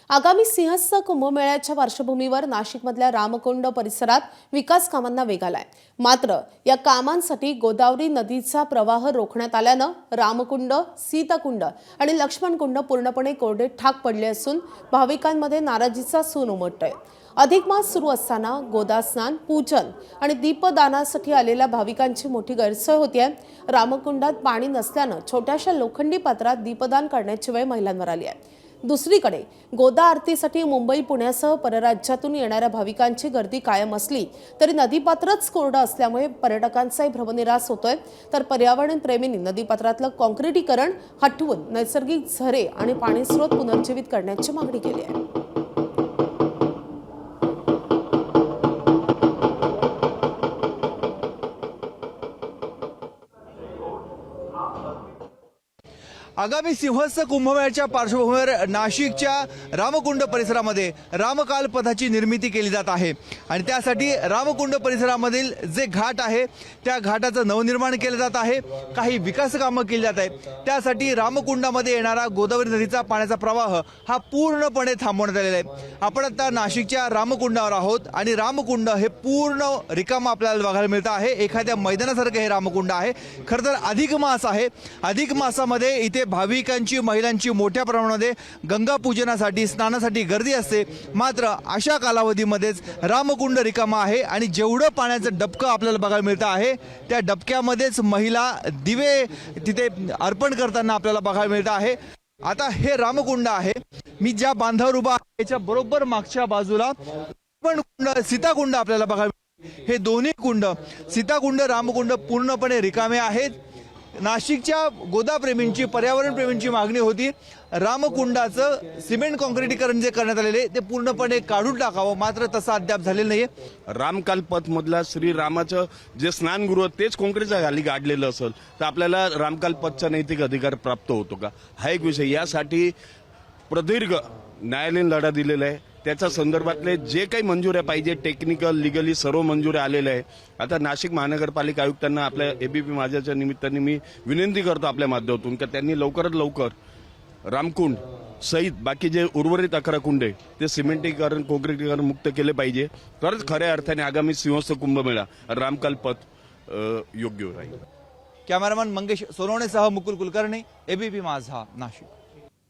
आगामी सिंहस्थ कुंभमेळ्याच्या पार्श्वभूमीवर नाशिकमधल्या रामकुंड परिसरात विकास कामांना वेग आलाय। मात्र या कामांसाठी गोदावरी नदीचा प्रवाह रोखण्यात आल्यानं रामकुंड, सीताकुंड आणि लक्ष्मणकुंड पूर्णपणे कोरडे ठाक पडले असून भाविकांमध्ये नाराजीचा सूर उमटतोय। अधिक मास सुरू असताना गोदास्नान, पूजन आणि दीपदानासाठी आलेल्या भाविकांची मोठी गैरसोय होतीये। रामकुंडात पाणी नसल्यानं छोट्याशा लोखंडी पात्रात दीपदान करण्याची वेळ महिलांवर आली आहे। दुसरीकडे गोदा आरतीसाठी मुंबई, पुण्यासह परराज्यातून येणाऱ्या भाविकांची गर्दी कायम असली तरी नदीपात्रच कोरडं असल्यामुळे पर्यटकांचाही भ्रमनिरास होतोय। तर पर्यावरण प्रेमींनी नदीपात्रातलं काँक्रिटीकरण हटवून नैसर्गिक झरे आणि पाणीस्रोत पुनर्जीवित करण्याची मागणी केली आहे। आगामी सिंहस्थ कुंभमेळ्याच्या पार्श्वभूमीवर नाशिकच्या रामकुंड परिसरामध्ये रामकाल पथाची निर्मिती केली जात आहे आणि त्यासाठी रामकुंड परिसरामधील जे घाट आहे त्या घाटाचं नवनिर्माण केलं जात आहे। काही विकास कामं केली जात आहेत। त्यासाठी रामकुंडामध्ये येणारा गोदावरी नदीचा पाण्याचा प्रवाह हा पूर्णपणे थांबवण्यात आलेला आहे। आपण आता नाशिकच्या रामकुंडावर आहोत आणि रामकुंड हे पूर्ण रिकामं आपल्याला बघायला मिळतं आहे। एखाद्या मैदानासारखं हे रामकुंड आहे। खरं तर अधिक मास आहे। अधिक मासामध्ये इथे भाविकांची, महिलांची मोठ्या प्रमाणामध्ये गंगा पूजनासाठी, स्नानासाठी गर्दी असते। मात्र अशा कालावधीमध्येच रामकुंड रिकामा आहे आणि जेवढं पाण्याचं डबकं आपल्याला बघायला मिळतं आहे त्या डबक्यामध्येच महिला दिवे तिथे अर्पण करताना आपल्याला बघायला मिळतं आहे। आता हे रामकुंड आहे। मी ज्या बांधावर उभा आहे त्याच्या बरोबर मागच्या बाजूला कुंड, सीताकुंड आपल्याला बघायला मिळतं। हे दोन्ही कुंड, सीताकुंड, रामकुंड पूर्णपणे रिकामे आहेत। नाशिकच्या गोदाप्रेमींची, पर्यावरण प्रेमींची मागणी होती रामकुंडाचं सिमेंट काँक्रिटीकरण जे करण्यात आलेले ते पूर्णपणे काढून टाकावं, मात्र तसं अद्याप झालेलं नाहीये। रामकाल पथ मधला श्रीरामाचं जे स्नानगृह तेच काँक्रीटच्या खाली गाडलेलं असेल तर आपल्याला रामकाल पथचा नैतिक अधिकार प्राप्त होतो का, हा एक विषय। यासाठी प्रदीर्घ न्यायालयीन लढा दिलेला आहे। त्याच्या संदर्भातले जे काही मंजुऱ्या पाहिजे, टेक्निकल, लिगली सर्व मंजुऱ्या आलेल्या आहे। आता नाशिक महानगरपालिका आयुक्तांना, आपल्या एबीपी माझ्याच्या निमित्ताने मी विनंती करतो आपल्या माध्यमातून की त्यांनी लवकरात लवकर रामकुंड सहित बाकी जे उर्वरित 11 कुंड आहे ते सिमेंटीकरण, काँक्रिटीकरण मुक्त केले पाहिजे। तरच खऱ्या अर्थाने आगामी सिंहस्थ कुंभमेळा रामकाल पथ योग्य राहील। कॅमेरामन मंगेश सोनवणेसह मुकुल कुलकर्णी, एबीपी माझा, नाशिक।